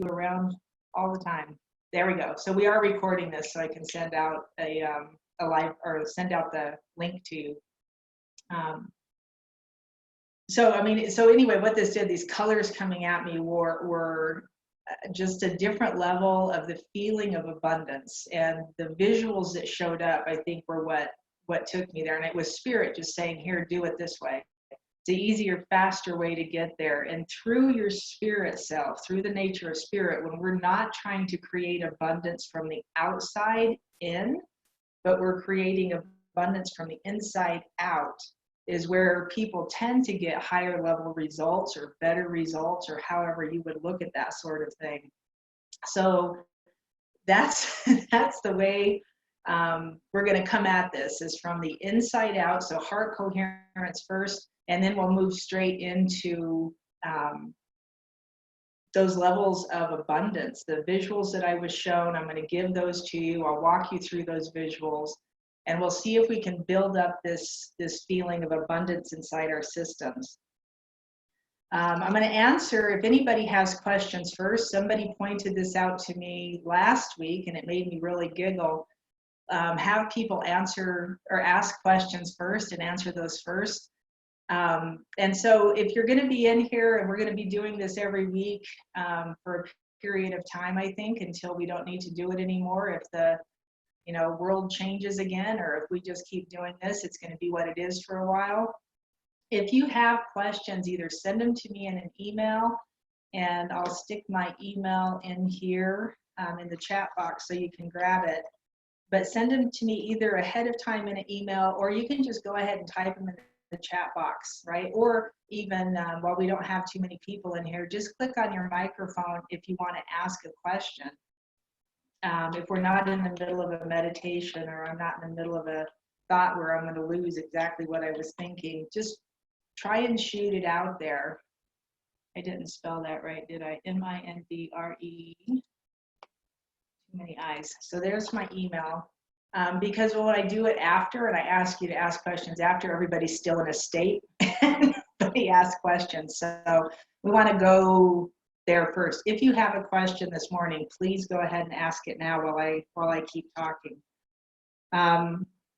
around all the time. There we go. So we are recording this, so I can send out a live, or send out the link to you. So I mean, so anyway, what this did, these colors coming at me were just a different level of the feeling of abundance, and the visuals that showed up, I think, were what took me there. And it was spirit just saying, here, do it this way. It's an easier, faster way to get there. And through your spirit self, through the nature of spirit, when we're not trying to create abundance from the outside in, but we're creating abundance from the inside out, is where people tend to get higher level results or better results, or however you would look at that sort of thing. So that's the way we're going to come at this, is from the inside out. So heart coherence first, and then we'll move straight into those levels of abundance. The visuals that I was shown, I'm going to give those to you. I'll walk you through those visuals, and we'll see if we can build up this feeling of abundance inside our systems. I'm going to answer if anybody has questions first. Somebody pointed this out to me last week, and it made me really giggle. Have people answer or ask questions first and answer those first. And so if you're going to be in here, and we're going to be doing this every week for a period of time, I think, until we don't need to do it anymore. If the world changes again, or if we just keep doing this, it's going to be what it is for a while. If you have questions, either send them to me in an email, and I'll stick my email in here in the chat box so you can grab it. But send them to me either ahead of time in an email, or you can just go ahead and type them in the chat box, right? Or even while we don't have too many people in here, just click on your microphone if you want to ask a question. If we're not in the middle of a meditation, or I'm not in the middle of a thought where I'm going to lose exactly what I was thinking, just try and shoot it out there. I didn't spell that right, did I? M-I-N-D-R-E. Too many I's. So there's my email. Because when I do it after, and I ask you to ask questions after, everybody's still in a state, and nobody asks questions. So we want to go there first. If you have a question this morning, please go ahead and ask it now while I keep talking.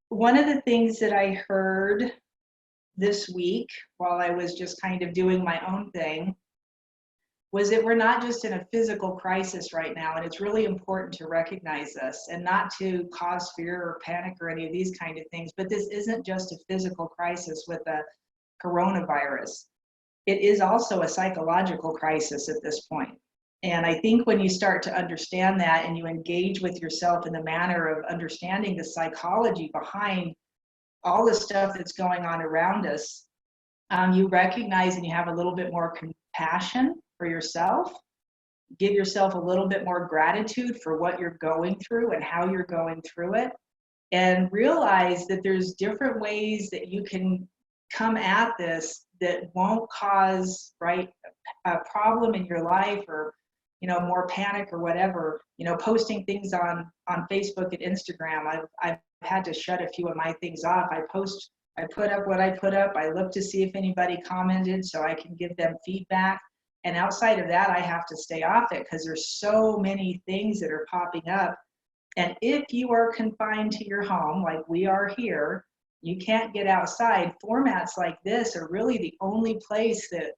One of the things that I heard this week while I was just kind of doing my own thing was that we're not just in a physical crisis right now, and it's really important to recognize this and not to cause fear or panic or any of these kind of things. But this isn't just a physical crisis with a coronavirus. It is also a psychological crisis at this point. And I think when you start to understand that, and you engage with yourself in the manner of understanding the psychology behind all the stuff that's going on around us, you recognize and you have a little bit more compassion for yourself, give yourself a little bit more gratitude for what you're going through and how you're going through it, and realize that there's different ways that you can come at this that won't cause, right, a problem in your life, or more panic or whatever. Posting things on Facebook and Instagram, I've had to shut a few of my things off. I put up what I put up. I look to see if anybody commented so I can give them feedback. And outside of that, I have to stay off it because there's so many things that are popping up. And if you are confined to your home, like we are here, you can't get outside. Formats like this are really the only place that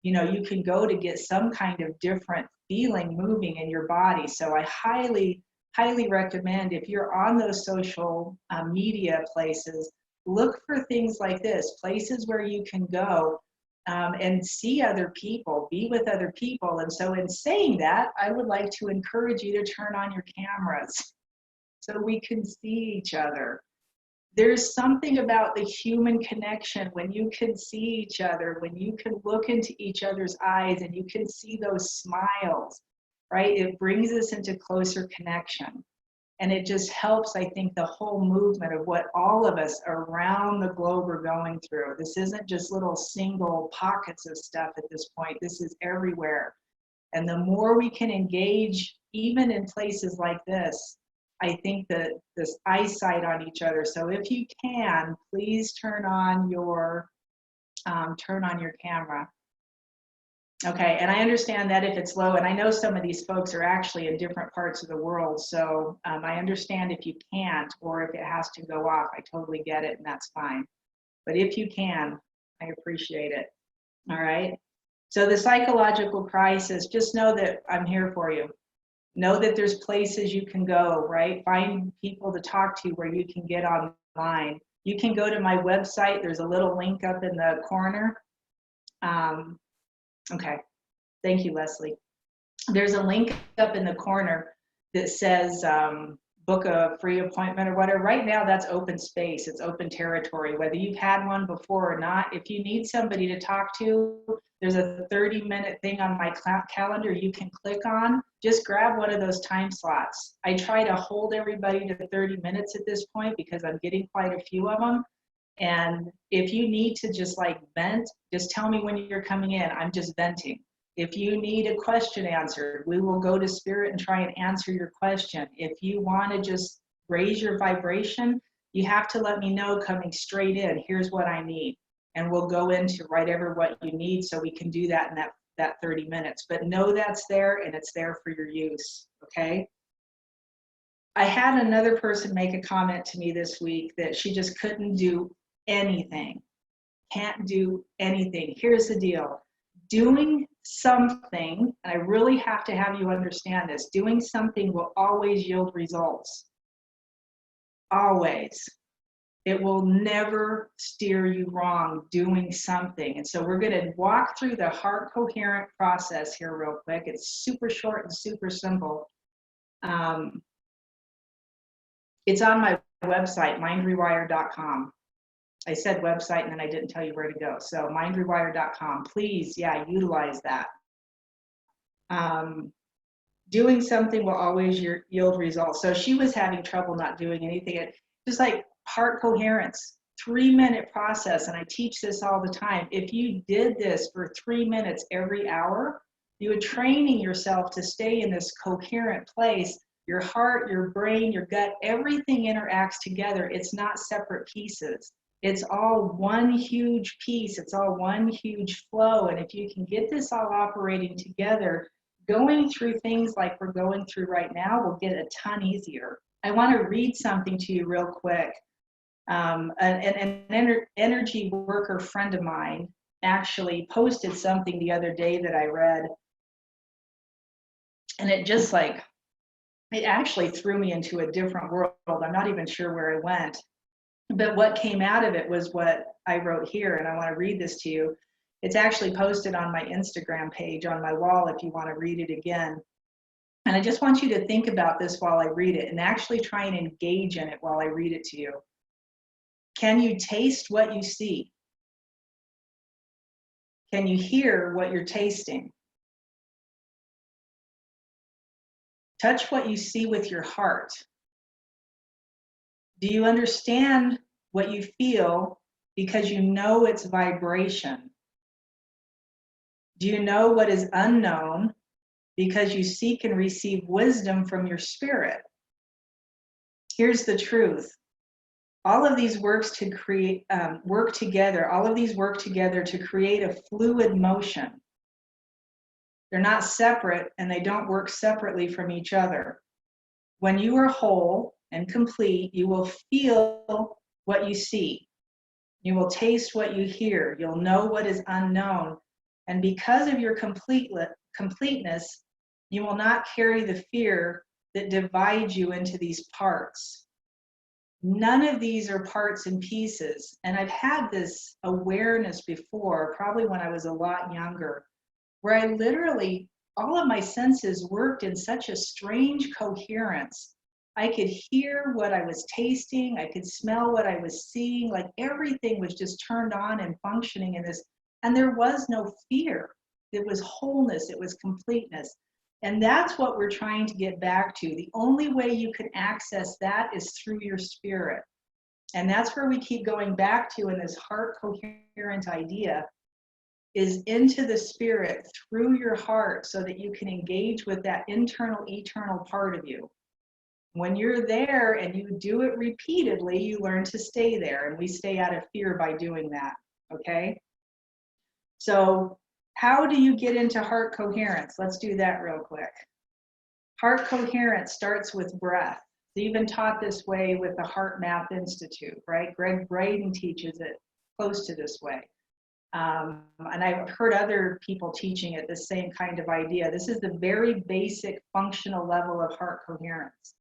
you can go to get some kind of different feeling moving in your body. So I highly recommend, if you're on those social media places, look for things like this, places where you can go and see other people, be with other people. And so in saying that, I would like to encourage you to turn on your cameras so we can see each other. There's something about the human connection when you can see each other, when you can look into each other's eyes and you can see those smiles, right? It brings us into closer connection. And it just helps, I think, the whole movement of what all of us around the globe are going through. This isn't just little single pockets of stuff at this point. This is everywhere. And the more we can engage, even in places like this, I think that this eyesight on each other. So if you can, please turn on your camera. Okay, and I understand that if it's low, and I know some of these folks are actually in different parts of the world, so I understand if you can't, or if it has to go off, I totally get it, and that's fine. But if you can, I appreciate it. All right. So the psychological crisis, just know that I'm here for you. Know that there's places you can go, right? Find people to talk to where you can get online. You can go to my website. There's a little link up in the corner. Okay. Thank you, Leslie. There's a link up in the corner that says book a free appointment or whatever. Right now, that's open space. It's open territory. Whether you've had one before or not, if you need somebody to talk to, there's a 30-minute thing on my calendar you can click on. Just grab one of those time slots. I try to hold everybody to 30 minutes at this point because I'm getting quite a few of them. And if you need to just like vent, just tell me when you're coming in. I'm just venting. If you need a question answered, we will go to spirit and try and answer your question. If you want to just raise your vibration, you have to let me know coming straight in. Here's what I need. And we'll go into whatever what you need so we can do that in that 30 minutes. But know that's there and it's there for your use, okay? I had another person make a comment to me this week that she just couldn't do anything. Can't do anything. Here's the deal. Doing something, and I really have to have you understand this, doing something will always yield results. Always. It will never steer you wrong doing something. And so we're going to walk through the heart coherent process here real quick. It's super short and super simple. It's on my website, mindrewire.com. I said website and then I didn't tell you where to go. So mindrewire.com, please, utilize that. Doing something will always yield results. So she was having trouble not doing anything. It just like heart coherence, 3-minute process. And I teach this all the time. If you did this for 3 minutes every hour, you are training yourself to stay in this coherent place. Your heart, your brain, your gut, everything interacts together. It's not separate pieces. It's all one huge piece. It's all one huge flow. And if you can get this all operating together, going through things like we're going through right now will get a ton easier. I want to read something to you real quick. An energy worker friend of mine actually posted something the other day that I read. And it just like, it actually threw me into a different world. I'm not even sure where I went. But what came out of it was what I wrote here, and I want to read this to you. It's actually posted on my Instagram page on my wall if you want to read it again. And I just want you to think about this while I read it and actually try and engage in it while I read it to you. Can you taste what you see? Can you hear what you're tasting? Touch what you see with your heart. Do you understand what you feel because you know it's vibration? Do you know what is unknown because you seek and receive wisdom from your spirit? Here's the truth. All of these work together. All of these work together to create a fluid motion. They're not separate and they don't work separately from each other. When you are whole and complete, you will feel what you see. You will taste what you hear. You'll know what is unknown. And because of your completeness, you will not carry the fear that divides you into these parts. None of these are parts and pieces. And I've had this awareness before, probably when I was a lot younger, where I literally, all of my senses worked in such a strange coherence. I could hear what I was tasting. I could smell what I was seeing. Like everything was just turned on and functioning in this. And there was no fear. It was wholeness. It was completeness. And that's what we're trying to get back to. The only way you can access that is through your spirit. And that's where we keep going back to in this heart coherent idea, is into the spirit through your heart so that you can engage with that internal, eternal part of you. When you're there and you do it repeatedly, you learn to stay there, and we stay out of fear by doing that, okay? So How do you get into heart coherence? Let's do that real quick. Heart coherence starts with breath. They've been taught this way with the Heart Math Institute, right? Greg Braden teaches it close to this way. And I've heard other people teaching it the same kind of idea. This is the very basic functional level of heart coherence.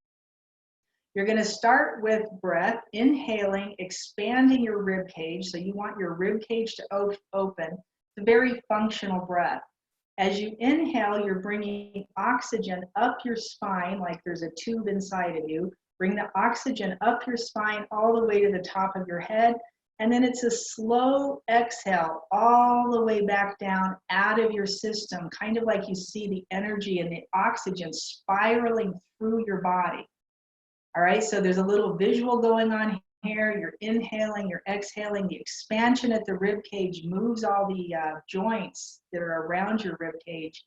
You're going to start with breath, inhaling, expanding your rib cage. So you want your rib cage to open. It's a very functional breath. As you inhale, you're bringing oxygen up your spine, like there's a tube inside of you. Bring the oxygen up your spine all the way to the top of your head. And then it's a slow exhale all the way back down out of your system, kind of like you see the energy and the oxygen spiraling through your body. All right, so there's a little visual going on here. You're inhaling, you're exhaling. The expansion at the rib cage moves all the joints that are around your rib cage.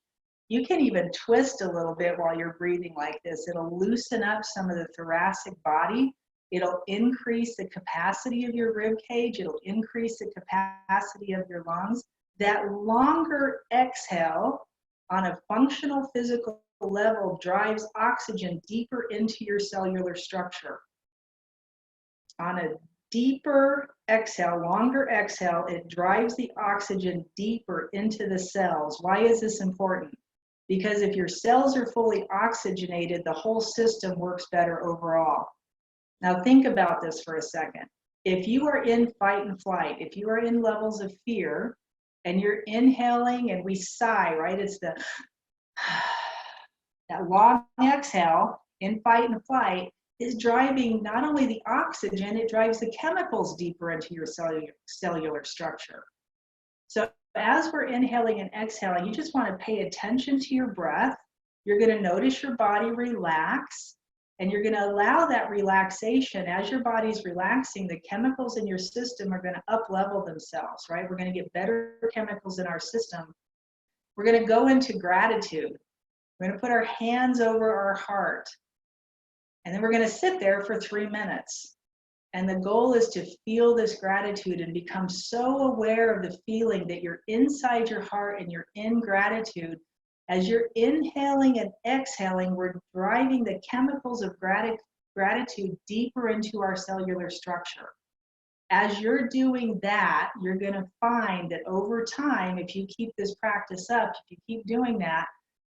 You can even twist a little bit while you're breathing like this. It'll loosen up some of the thoracic body. It'll increase the capacity of your rib cage. It'll increase the capacity of your lungs. That longer exhale on a functional physical level drives oxygen deeper into your cellular structure. On a deeper exhale, longer exhale, it drives the oxygen deeper into the cells. Why is this important? Because if your cells are fully oxygenated, the whole system works better overall. Now think about this for a second. If you are in fight and flight, if you are in levels of fear, and you're inhaling and we sigh, right? It's the that long exhale in fight and flight is driving not only the oxygen, it drives the chemicals deeper into your cellular structure. So as we're inhaling and exhaling, you just want to pay attention to your breath. You're going to notice your body relax, and you're going to allow that relaxation. As your body's relaxing, the chemicals in your system are going to up-level themselves, right? We're going to get better chemicals in our system. We're going to go into gratitude. We're going to put our hands over our heart, and then we're going to sit there for 3 minutes. And the goal is to feel this gratitude and become so aware of the feeling that you're inside your heart and you're in gratitude. As you're inhaling and exhaling, we're driving the chemicals of gratitude deeper into our cellular structure. As you're doing that, you're going to find that over time, if you keep this practice up, if you keep doing that,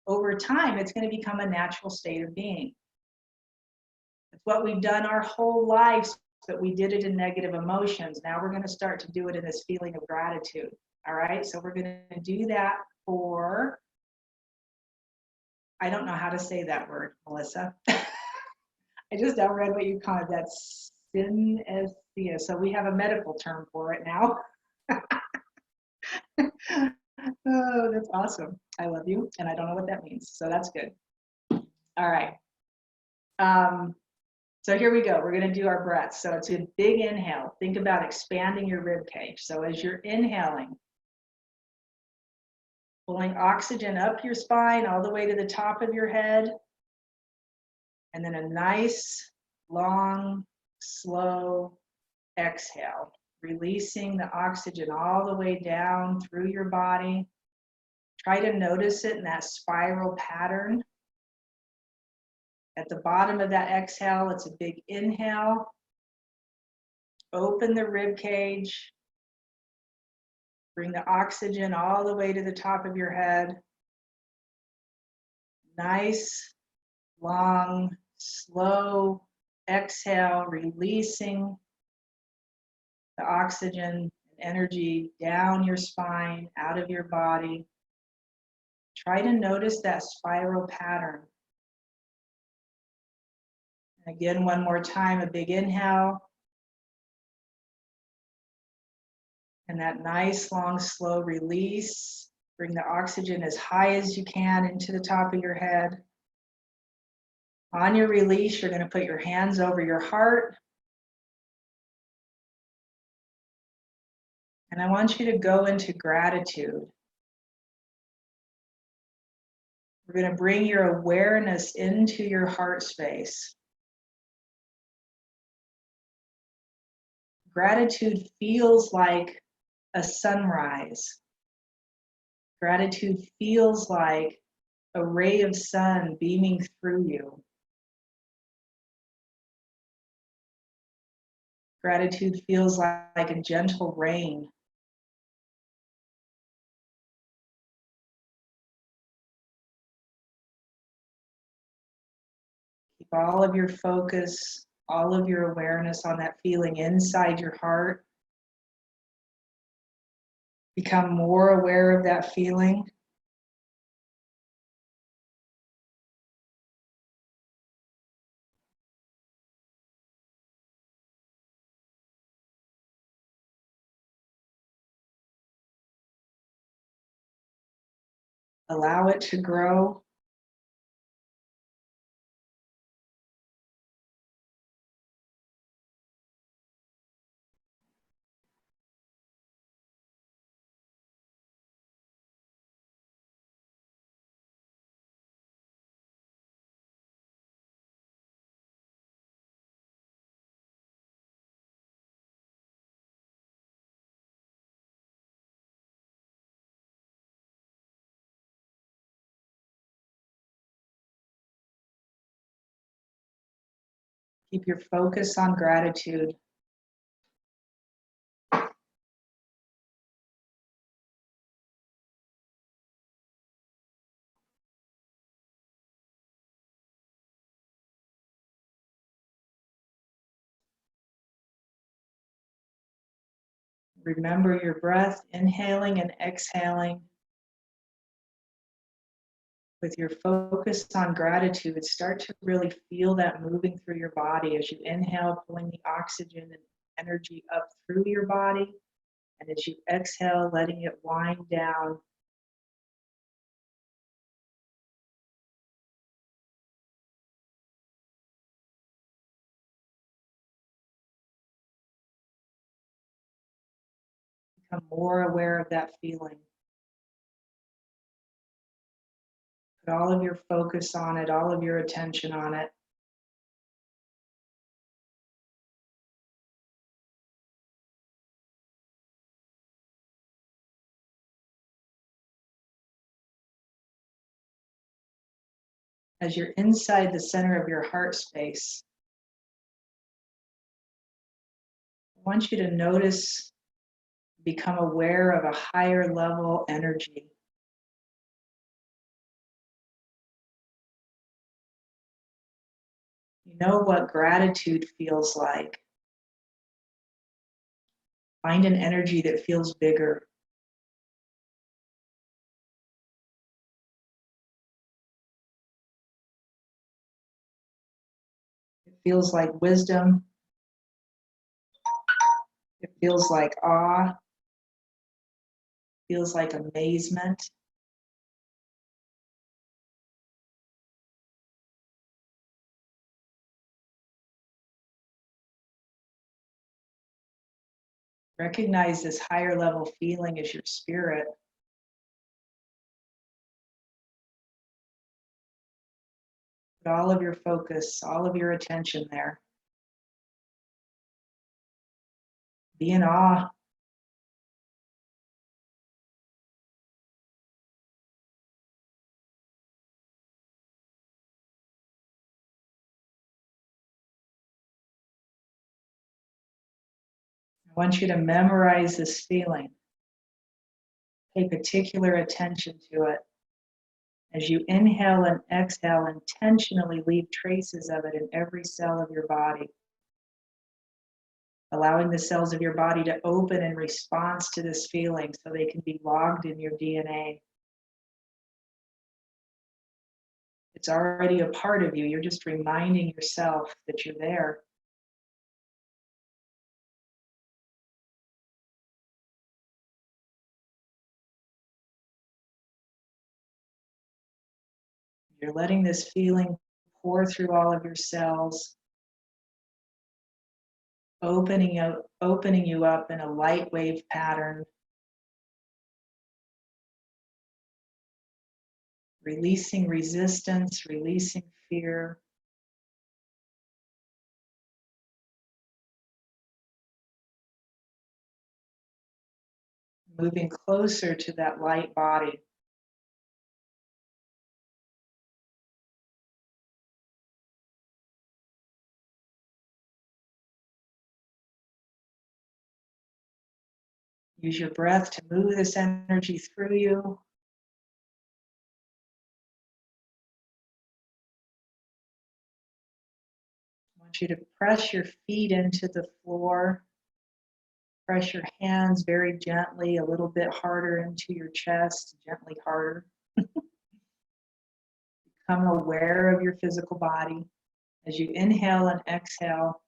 over time, it's going to become a natural state of being. It's what we've done our whole lives, but we did it in negative emotions. Now we're going to start to do it in this feeling of gratitude. All right, so we're going to do that for, I don't know how to say that word, Melissa. I just now read what you call it, that's synesthesia. So we have a medical term for it now. Oh, that's awesome. I love you, and I don't know what that means, so that's good. All right. So here we go. We're going to do our breaths. So it's a big inhale. Think about expanding your rib cage. So as you're inhaling, pulling oxygen up your spine all the way to the top of your head, and then a nice, long, slow exhale, releasing the oxygen all the way down through your body. Try to notice it in that spiral pattern. At the bottom of that exhale, it's a big inhale. Open the rib cage. Bring the oxygen all the way to the top of your head. Nice, long, slow exhale, releasing the oxygen and energy down your spine, out of your body. Try to notice that spiral pattern. Again, one more time, a big inhale. And that nice, long, slow release. Bring the oxygen as high as you can into the top of your head. On your release, you're going to put your hands over your heart. And I want you to go into gratitude. We're going to bring your awareness into your heart space. Gratitude feels like a sunrise. Gratitude feels like a ray of sun beaming through you. Gratitude feels like a gentle rain. Keep all of your focus, all of your awareness on that feeling inside your heart. Become more aware of that feeling. Allow it to grow. Keep your focus on gratitude. Remember your breath, inhaling and exhaling. With your focus on gratitude, start to really feel that moving through your body as you inhale, pulling the oxygen and energy up through your body. And as you exhale, letting it wind down. Become more aware of that feeling. Put all of your focus on it, all of your attention on it. As you're inside the center of your heart space, I want you to notice, become aware of a higher level energy. You know what gratitude feels like. Find an energy that feels bigger. It feels like wisdom. It feels like awe. It feels like amazement. Recognize this higher level feeling as your spirit. Put all of your focus, all of your attention there. Be in awe. I want you to memorize this feeling. Pay particular attention to it. As you inhale and exhale, intentionally leave traces of it in every cell of your body. Allowing the cells of your body to open in response to this feeling so they can be logged in your DNA. It's already a part of you. You're just reminding yourself that you're there. You're letting this feeling pour through all of your cells, opening you up in a light wave pattern, releasing resistance, releasing fear. Moving closer to that light body. Use your breath to move this energy through you. I want you to press your feet into the floor. Press your hands very gently, a little bit harder into your chest, gently harder. Become aware of your physical body. As you inhale and exhale,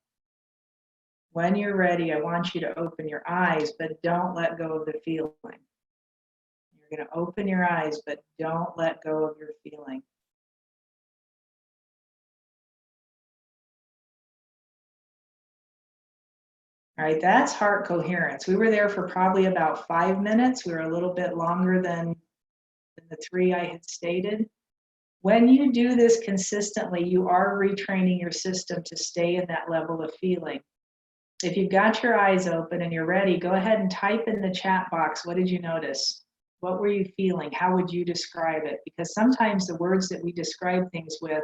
when you're ready, I want you to open your eyes, but don't let go of the feeling. You're going to open your eyes, but don't let go of your feeling. All right, that's heart coherence. We were there for probably about 5 minutes. We were a little bit longer than the 3 I had stated. When you do this consistently, you are retraining your system to stay in that level of feeling. If you've got your eyes open and you're ready, go ahead and type in the chat box. What did you notice? What were you feeling? How would you describe it? Because sometimes the words that we describe things with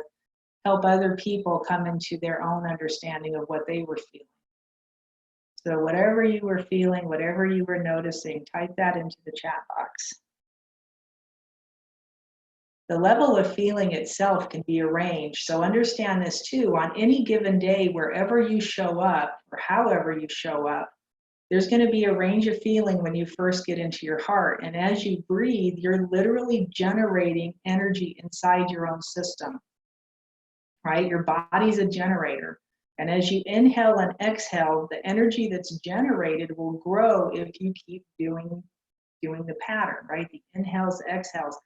help other people come into their own understanding of what they were feeling. So whatever you were feeling, whatever you were noticing, type that into the chat box. The level of feeling itself can be arranged. So understand this too, on any given day, wherever you show up or however you show up, there's going to be a range of feeling when you first get into your heart. And as you breathe, you're literally generating energy inside your own system, right? Your body's a generator. And as you inhale and exhale, the energy that's generated will grow if you keep doing the pattern, right? The inhales, exhales.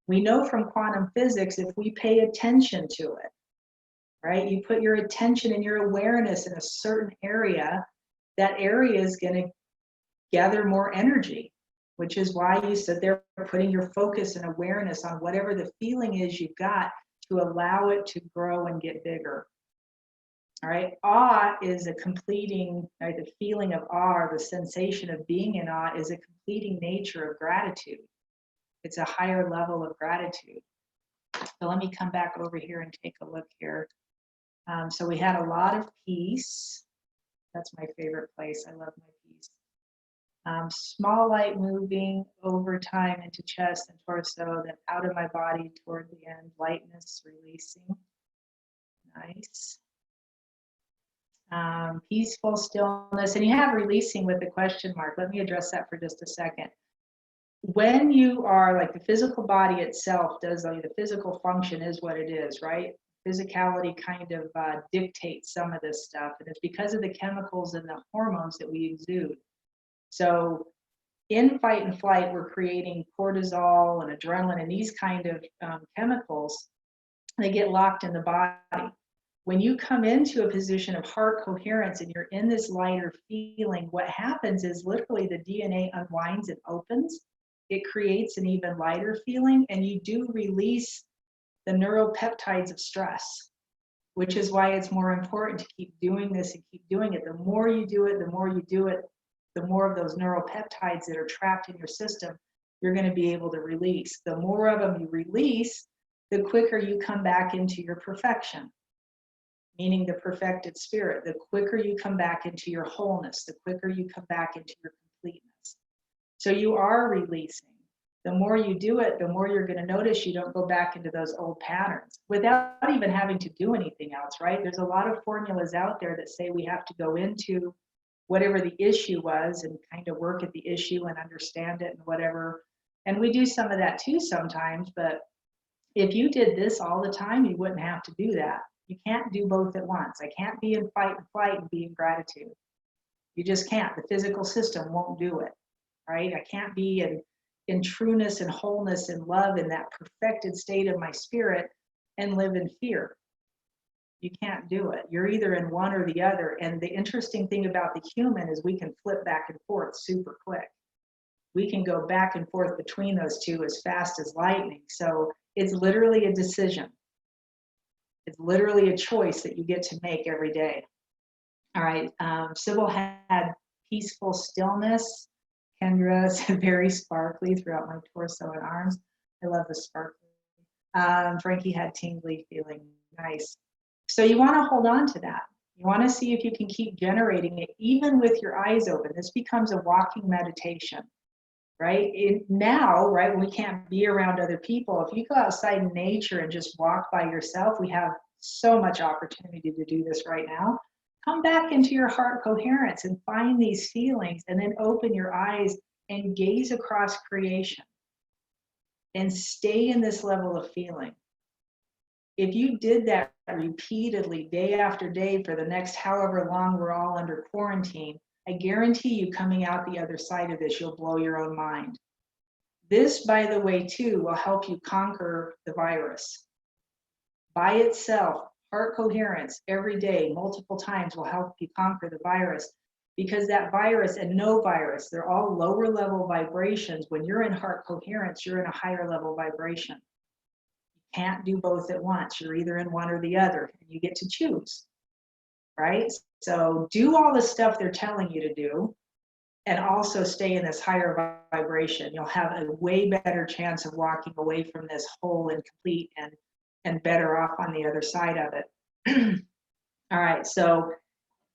We know from quantum physics, if we pay attention to it, right? You put your attention and your awareness in a certain area, that area is going to gather more energy, which is why you sit there putting your focus and awareness on whatever the feeling is you've got to allow it to grow and get bigger. All right, awe is a completing, right? The feeling of awe, or the sensation of being in awe, is a completing nature of gratitude. It's a higher level of gratitude. So let me come back over here and take a look here. So we had a lot of peace. That's my favorite place. I love my peace. Small light moving over time into chest and torso, then out of my body toward the end. Lightness releasing. Nice. Peaceful stillness. And you have releasing with the question mark. Let me address that for just a second. When you are, like, the physical body itself does, like, the physical function is what it is, right? Physicality kind of dictates some of this stuff, and it's because of the chemicals and the hormones that we exude. So in fight and flight, we're creating cortisol and adrenaline and these kind of chemicals. They get locked in the body. When you come into a position of heart coherence and you're in this lighter feeling, what happens is literally the DNA unwinds and opens. It creates an even lighter feeling, and you do release the neuropeptides of stress, which is why it's more important to keep doing this and keep doing it. The more you do it, the more you do it, the more of those neuropeptides that are trapped in your system, you're going to be able to release. The more of them you release, the quicker you come back into your perfection, meaning the perfected spirit. The quicker you come back into your wholeness, the quicker you come back into your completeness. So you are releasing. The more you do it, the more you're going to notice you don't go back into those old patterns without even having to do anything else, right? There's a lot of formulas out there that say we have to go into whatever the issue was and kind of work at the issue and understand it and whatever. And we do some of that too sometimes, but if you did this all the time, you wouldn't have to do that. You can't do both at once. I can't be in fight and flight and be in gratitude. You just can't. The physical system won't do it, right? I can't be in trueness and wholeness and love in that perfected state of my spirit and live in fear. You can't do it. You're either in one or the other. And the interesting thing about the human is we can flip back and forth super quick. We can go back and forth between those two as fast as lightning. So it's literally a decision. It's literally a choice that you get to make every day. All right, Sybil had peaceful stillness. Kendra's very sparkly throughout my torso and arms. I love the sparkly. Frankie had tingly feeling. Nice. So you want to hold on to that. You want to see if you can keep generating it even with your eyes open. This becomes a walking meditation, right? Now, right, when we can't be around other people, if you go outside in nature and just walk by yourself, we have so much opportunity to do this right now. Come back into your heart coherence and find these feelings, and then open your eyes and gaze across creation and stay in this level of feeling. If you did that repeatedly, day after day, for the next however long we're all under quarantine, I guarantee you, coming out the other side of this, you'll blow your own mind. This, by the way, too, will help you conquer the virus. By itself, heart coherence every day, multiple times, will help you conquer the virus, because that virus and no virus, they're all lower level vibrations. When you're in heart coherence, you're in a higher level vibration. You can't do both at once. You're either in one or the other, and you get to choose, right? So do all the stuff they're telling you to do, and also stay in this higher vibration. You'll have a way better chance of walking away from this whole and complete and better off on the other side of it. All right, so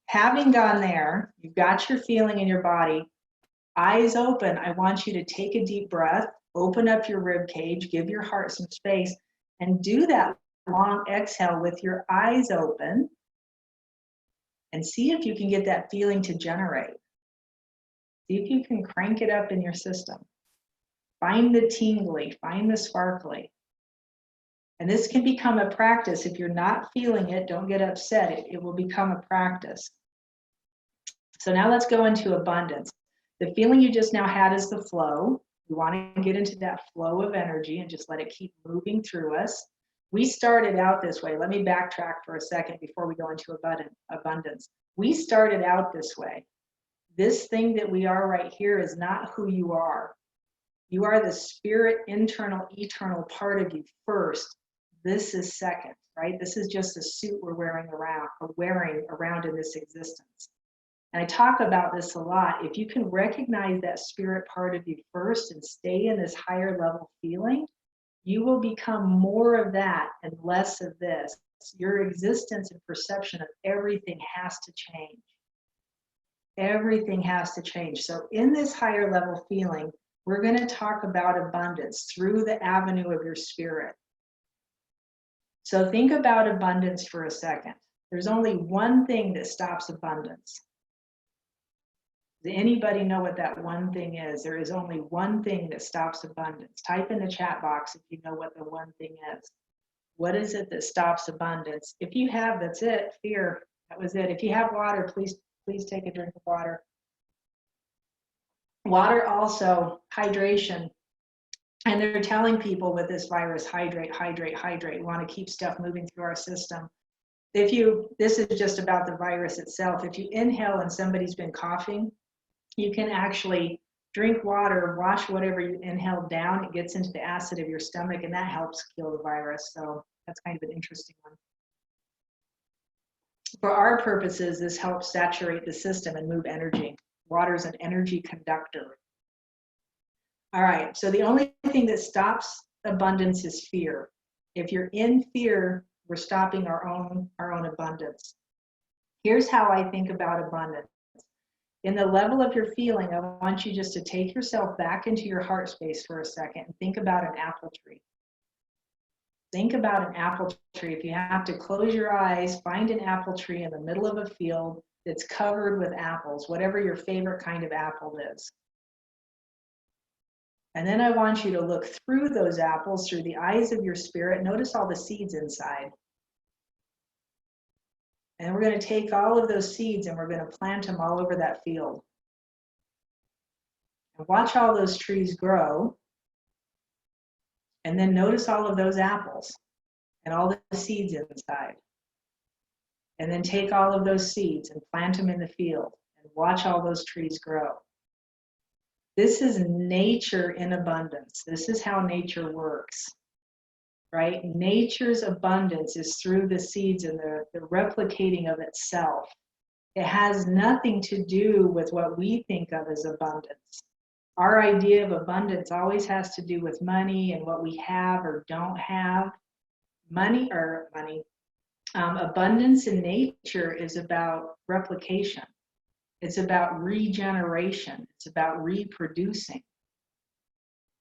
having gone there, you've got your feeling in your body, eyes open. I want you to take a deep breath, open up your rib cage, give your heart some space, and do that long exhale with your eyes open, and see if you can get that feeling to generate. See if you can crank it up in your system. Find the tingly, find the sparkly. And this can become a practice. If you're not feeling it, don't get upset. It will become a practice. So now let's go into abundance. The feeling you just now had is the flow. We want to get into that flow of energy and just let it keep moving through us. We started out this way. Let me backtrack for a second before we go into abundance. We started out this way. This thing that we are right here is not who you are. You are the spirit, internal, eternal part of you first. This is second, right? This is just a suit we're wearing around in this existence. And I talk about this a lot. If you can recognize that spirit part of you first and stay in this higher level feeling, you will become more of that and less of this. Your existence and perception of everything has to change. Everything has to change. So in this higher level feeling, we're going to talk about abundance through the avenue of your spirit. So think about abundance for a second. There's only one thing that stops abundance. Does anybody know what that one thing is? There is only one thing that stops abundance. Type in the chat box if you know what the one thing is. What is it that stops abundance? If you have, that's it. Fear. That was it. If you have water, please take a drink of water. Water also, hydration. And they're telling people with this virus, hydrate, hydrate, hydrate. We want to keep stuff moving through our system. This is just about the virus itself. If you inhale and somebody's been coughing, you can actually drink water, wash whatever you inhaled down. It gets into the acid of your stomach, and that helps kill the virus. So that's kind of an interesting one. For our purposes, this helps saturate the system and move energy. Water is an energy conductor. All right, so the only thing that stops abundance is fear. If you're in fear, we're stopping our own abundance. Here's how I think about abundance. In the level of your feeling, I want you just to take yourself back into your heart space for a second and think about an apple tree. Think about an apple tree. If you have to close your eyes, find an apple tree in the middle of a field that's covered with apples, whatever your favorite kind of apple is. And then I want you to look through those apples through the eyes of your spirit. Notice all the seeds inside. And we're going to take all of those seeds and we're going to plant them all over that field. And watch all those trees grow. And then notice all of those apples and all the seeds inside. And then take all of those seeds and plant them in the field and watch all those trees grow. This is nature in abundance. This is how nature works, right? Nature's abundance is through the seeds and the replicating of itself. It has nothing to do with what we think of as abundance. Our idea of abundance always has to do with money and what we have or don't have. Abundance in nature is about replication. It's about regeneration. It's about reproducing.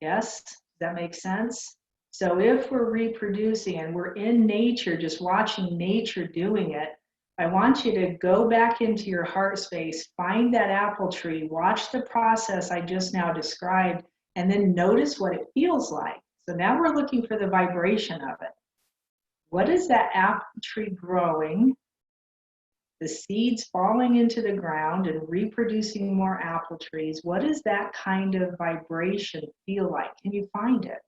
Yes? Does that make sense? So if we're reproducing and we're in nature, just watching nature doing it, I want you to go back into your heart space, find that apple tree, watch the process I just now described, and then notice what it feels like. So now we're looking for the vibration of it. What is that apple tree growing? The seeds falling into the ground and reproducing more apple trees. What does that kind of vibration feel like? Can you find it?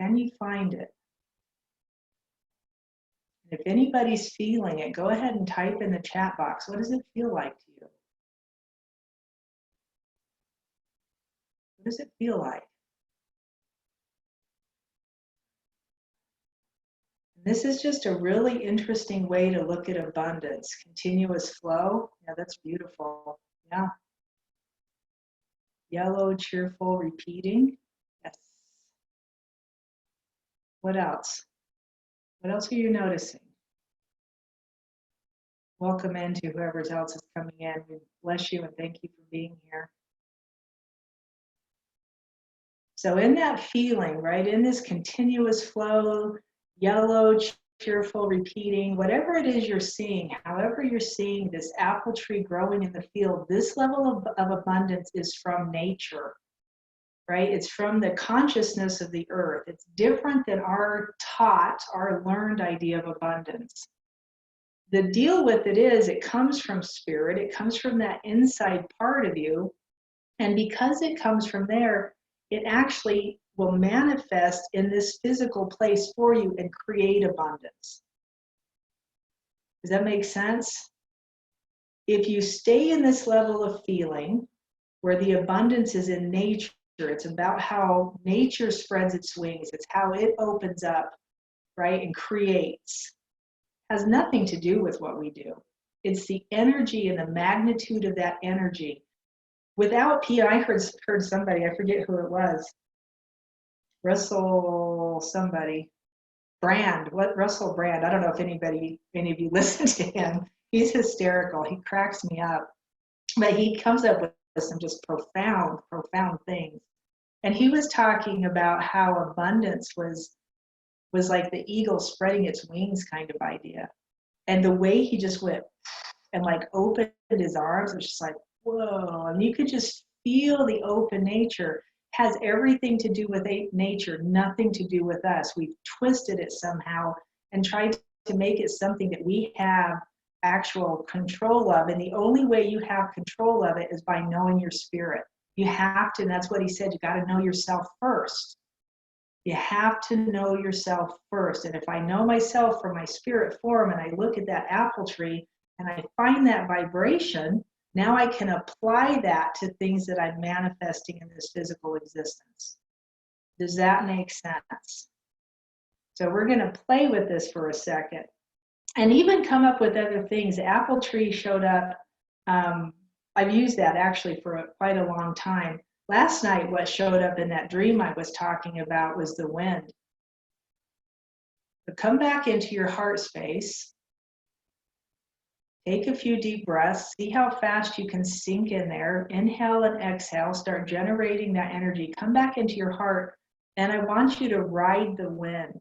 Can you find it? If anybody's feeling it, go ahead and type in the chat box. What does it feel like to you? What does it feel like? This is just a really interesting way to look at abundance. Continuous flow. Yeah, that's beautiful. Yeah. Yellow, cheerful, repeating. Yes. What else? What else are you noticing? Welcome in to whoever else is coming in. We bless you and thank you for being here. So in that feeling, right, in this continuous flow, yellow, cheerful, repeating, whatever it is you're seeing, however you're seeing this apple tree growing in the field, this level of abundance is from nature, right? It's from the consciousness of the earth. It's different than our learned idea of abundance. The deal with it is it comes from spirit, it comes from that inside part of you, and because it comes from there, it actually will manifest in this physical place for you and create abundance. Does that make sense? If you stay in this level of feeling where the abundance is in nature, it's about how nature spreads its wings, it's how it opens up, right, and creates. Has nothing to do with what we do. It's the energy and the magnitude of that energy. Without P, I heard somebody, I forget who it was, Russell somebody, Brand, Russell Brand, I don't know if any of you listen to him. He's hysterical, he cracks me up. But he comes up with some just profound things. And he was talking about how abundance was like the eagle spreading its wings kind of idea. And the way he just went and like opened his arms, it was just like, whoa. And you could just feel the open nature. Has everything to do with nature, nothing to do with us. We've twisted it somehow and tried to make it something that we have actual control of. And the only way you have control of it is by knowing your spirit. You have to, and that's what he said, you got to know yourself first. You have to know yourself first. And if I know myself from my spirit form and I look at that apple tree and I find that vibration, now I can apply that to things that I'm manifesting in this physical existence. Does that make sense? So we're going to play with this for a second and even come up with other things. Apple tree showed up. I've used that actually for quite a long time. Last night, what showed up in that dream I was talking about was the wind. But come back into your heart space. Take a few deep breaths. See how fast you can sink in there. Inhale and exhale. Start generating that energy. Come back into your heart. And I want you to ride the wind.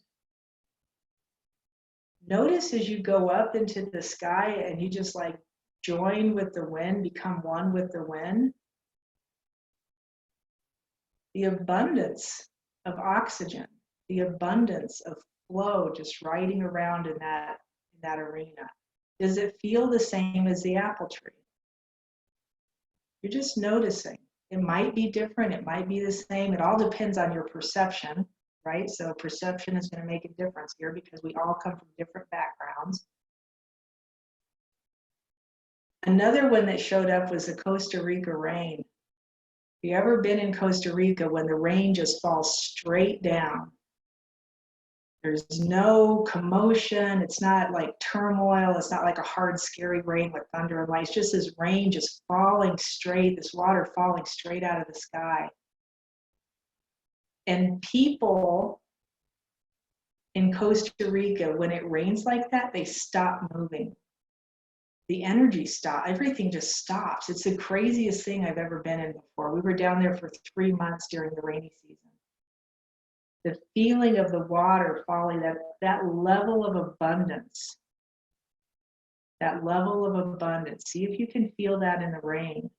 Notice as you go up into the sky and you just like join with the wind, become one with the wind. The abundance of oxygen, the abundance of flow just riding around in that arena. Does it feel the same as the apple tree? You're just noticing. It might be different, it might be the same. It all depends on your perception, right? So perception is going to make a difference here because we all come from different backgrounds. Another one that showed up was the Costa Rica rain. Have you ever been in Costa Rica when the rain just falls straight down? There's no commotion. It's not like turmoil. It's not like a hard, scary rain with thunder and lights. Just this rain just falling straight, this water falling straight out of the sky. And people in Costa Rica, when it rains like that, they stop moving. The energy stops. Everything just stops. It's the craziest thing I've ever been in before. We were down there for 3 months during the rainy season. The feeling of the water falling, that level of abundance, see if you can feel that in the rain.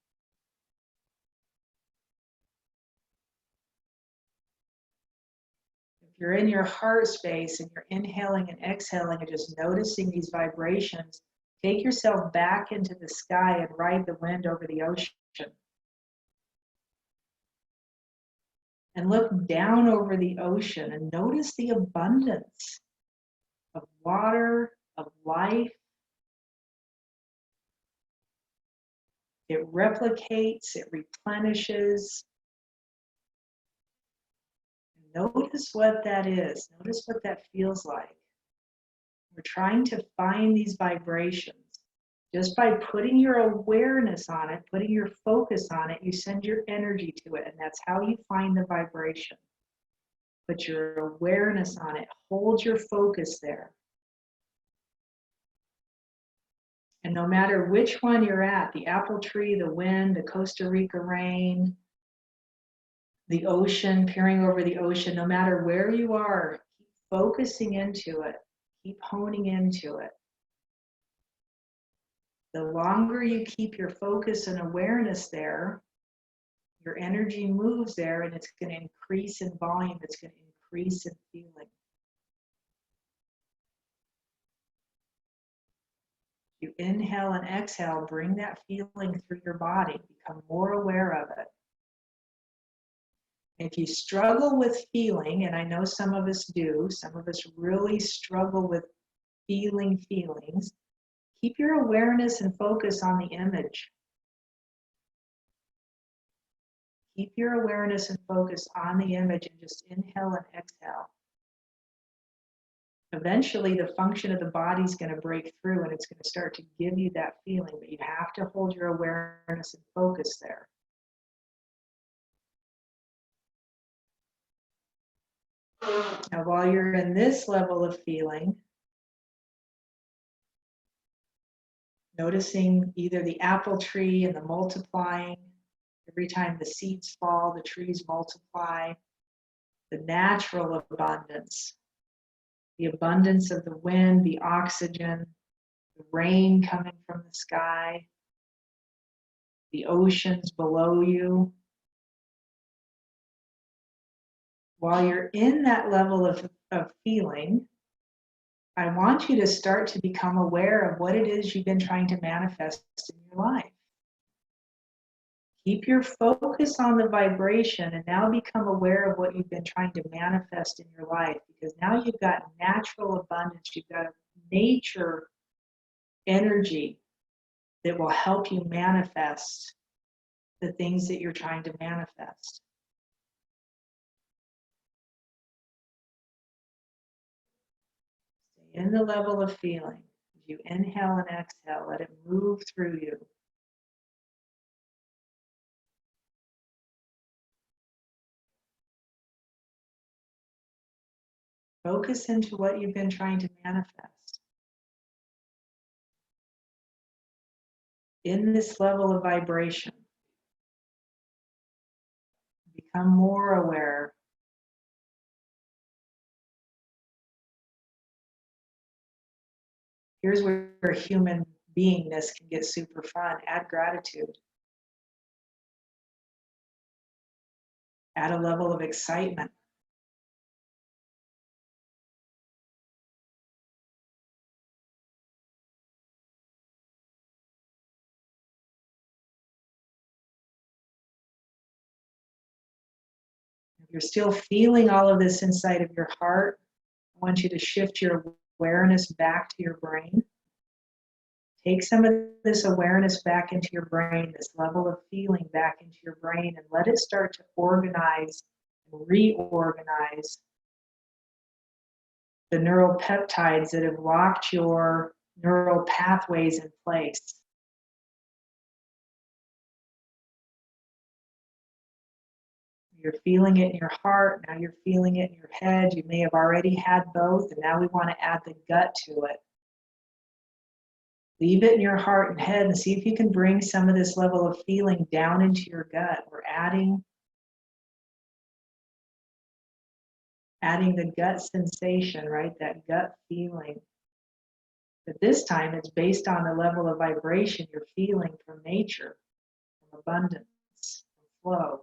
If you're in your heart space and you're inhaling and exhaling and just noticing these vibrations, take yourself back into the sky and ride the wind over the ocean. And look down over the ocean and notice the abundance of water, of life. It replicates, it replenishes. Notice what that is. Notice what that feels like. We're trying to find these vibrations. Just by putting your awareness on it, putting your focus on it, you send your energy to it, and that's how you find the vibration. Put your awareness on it. Hold your focus there. And no matter which one you're at, the apple tree, the wind, the Costa Rica rain, the ocean, peering over the ocean, no matter where you are, keep focusing into it. Keep honing into it. The longer you keep your focus and awareness there, your energy moves there, and it's going to increase in volume. It's going to increase in feeling. You inhale and exhale, bring that feeling through your body. Become more aware of it. If you struggle with feeling, and I know some of us do, some of us really struggle with feeling feelings, keep your awareness and focus on the image. Keep your awareness and focus on the image and just inhale and exhale. Eventually, the function of the body is going to break through and it's going to start to give you that feeling, but you have to hold your awareness and focus there. Now, while you're in this level of feeling, noticing either the apple tree and the multiplying, every time the seeds fall, the trees multiply, the natural abundance, the abundance of the wind, the oxygen, the rain coming from the sky, the oceans below you. While you're in that level of feeling, I want you to start to become aware of what it is you've been trying to manifest in your life. Keep your focus on the vibration and now become aware of what you've been trying to manifest in your life, because now you've got natural abundance, you've got a nature energy that will help you manifest the things that you're trying to manifest. Stay in the level of feeling. As you inhale and exhale, let it move through you. Focus into what you've been trying to manifest. In this level of vibration, become more aware. Here's where human beingness can get super fun. Add gratitude. Add a level of excitement. If you're still feeling all of this inside of your heart, I want you to shift your awareness back to your brain. Take some of this awareness back into your brain, this level of feeling back into your brain, and let it start to organize and reorganize the neural peptides that have locked your neural pathways in place. You're feeling it in your heart, now you're feeling it in your head. You may have already had both, and now we want to add the gut to it. Leave it in your heart and head and see if you can bring some of this level of feeling down into your gut. We're adding the gut sensation, right? That gut feeling. But this time it's based on the level of vibration you're feeling from nature, from abundance, from flow.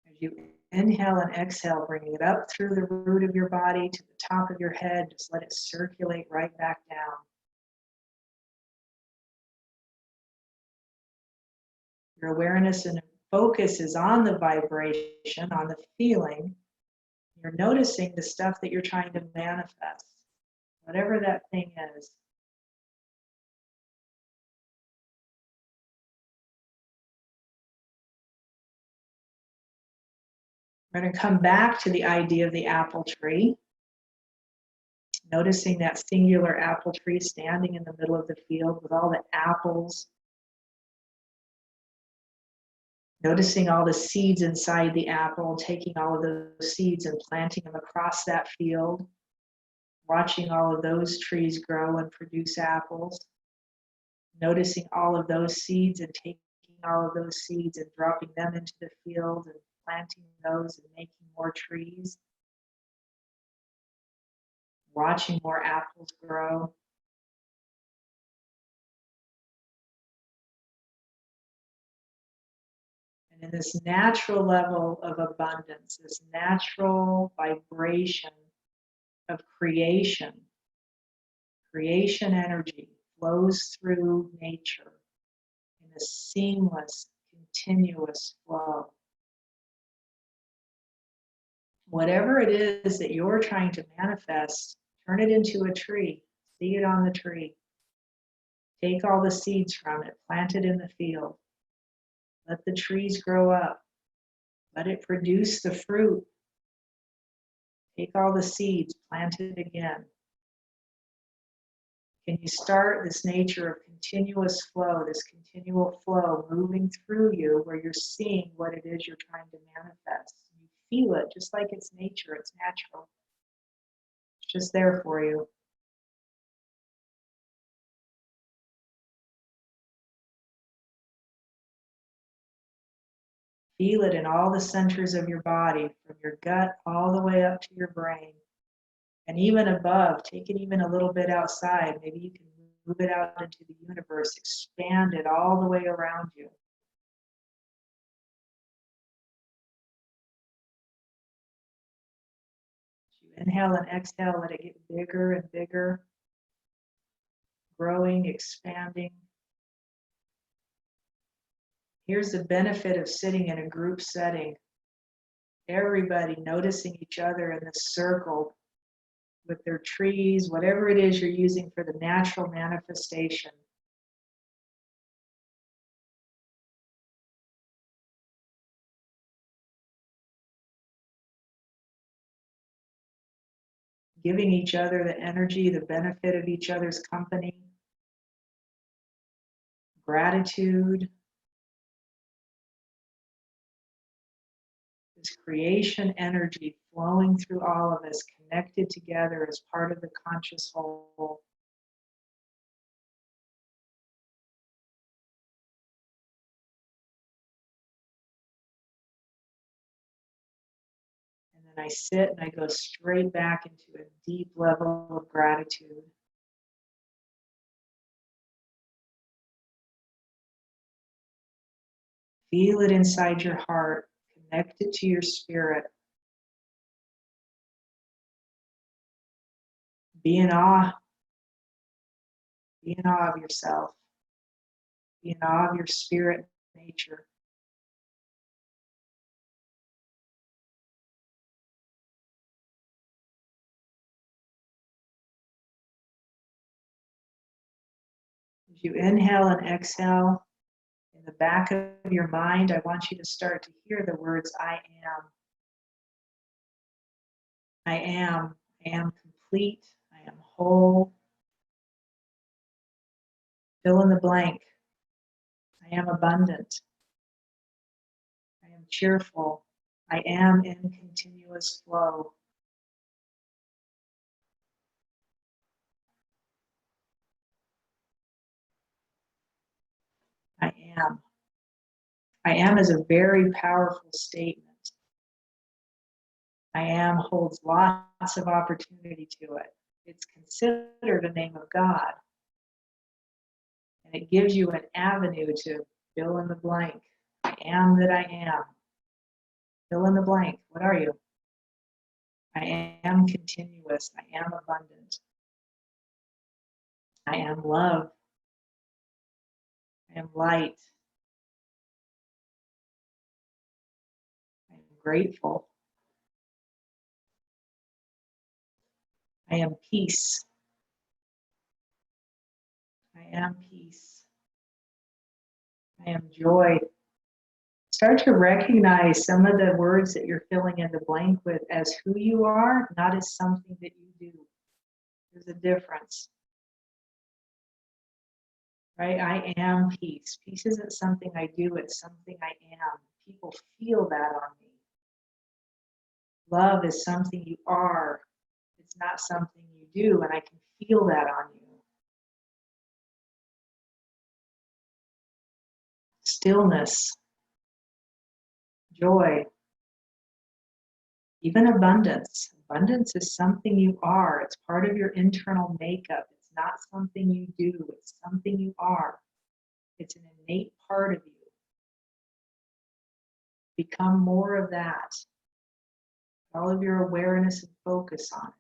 As you inhale and exhale, bringing it up through the root of your body to the top of your head, just let it circulate right back down. Your awareness and focus is on the vibration, on the feeling. You're noticing the stuff that you're trying to manifest, whatever that thing is. We're going to come back to the idea of the apple tree, noticing that singular apple tree standing in the middle of the field with all the apples. Noticing all the seeds inside the apple, taking all of those seeds and planting them across that field. Watching all of those trees grow and produce apples. Noticing all of those seeds and taking all of those seeds and dropping them into the field and planting those and making more trees. Watching more apples grow. And in this natural level of abundance, this natural vibration of creation energy flows through nature in a seamless, continuous flow. Whatever it is that you're trying to manifest, turn it into a tree. See it on the tree. Take all the seeds from it, plant it in the field. Let the trees grow up. Let it produce the fruit. Take all the seeds, plant it again. Can you start this nature of continuous flow, this continual flow moving through you where you're seeing what it is you're trying to manifest? You feel it just like it's nature, it's natural. It's just there for you. Feel it in all the centers of your body, from your gut all the way up to your brain. And even above, take it even a little bit outside. Maybe you can move it out into the universe, expand it all the way around you. As you inhale and exhale, let it get bigger and bigger, growing, expanding. Here's the benefit of sitting in a group setting. Everybody noticing each other in this circle with their trees, whatever it is you're using for the natural manifestation. Giving each other the energy, the benefit of each other's company, gratitude, this creation energy flowing through all of us, connected together as part of the conscious whole. And then I sit and I go straight back into a deep level of gratitude. Feel it inside your heart. Connect it to your spirit. Be in awe. Be in awe of yourself. Be in awe of your spirit nature. As you inhale and exhale, in the back of your mind, I want you to start to hear the words, I am. I am. I am complete. I am whole. Fill in the blank. I am abundant. I am cheerful. I am in continuous flow. I am. I am is a very powerful statement. I am holds lots of opportunity to it. It's considered a name of God. And it gives you an avenue to fill in the blank. I am that I am. Fill in the blank. What are you? I am continuous. I am abundant. I am love. I am light. I am grateful. I am peace. I am peace. I am joy. Start to recognize some of the words that you're filling in the blank with as who you are, not as something that you do. There's a difference. Right? I am peace. Peace isn't something I do, it's something I am. People feel that on me. Love is something you are. It's not something you do, and I can feel that on you. Stillness, joy, even abundance. Abundance is something you are. It's part of your internal makeup. It's not something you do. It's something you are. It's an innate part of you. Become more of that. All of your awareness and focus on it.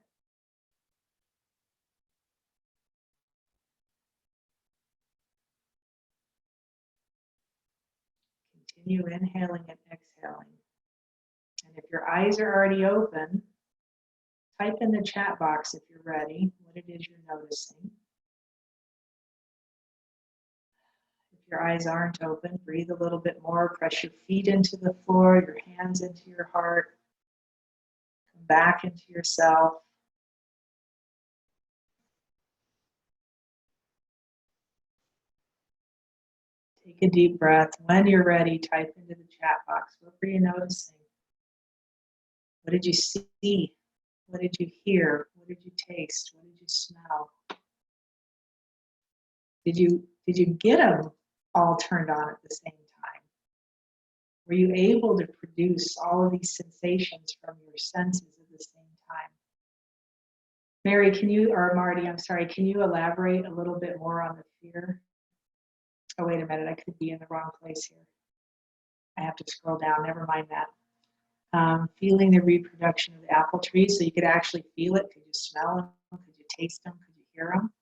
Continue inhaling and exhaling. And if your eyes are already open, type in the chat box if you're ready, what it is you're noticing. If your eyes aren't open, breathe a little bit more, press your feet into the floor, your hands into your heart, come back into yourself. Take a deep breath. When you're ready, type into the chat box. What were you noticing? What did you see? What did you hear? What did you taste? What did you smell? Did you get them all turned on at the same time? Were you able to produce all of these sensations from your senses at the same time? Mary, or Marty, I'm sorry, can you elaborate a little bit more on the fear? Oh, wait a minute, I could be in the wrong place here. I have to scroll down, never mind that. Feeling the reproduction of the apple trees, so you could actually feel it. Could you smell them? Could you taste them? Could you hear them?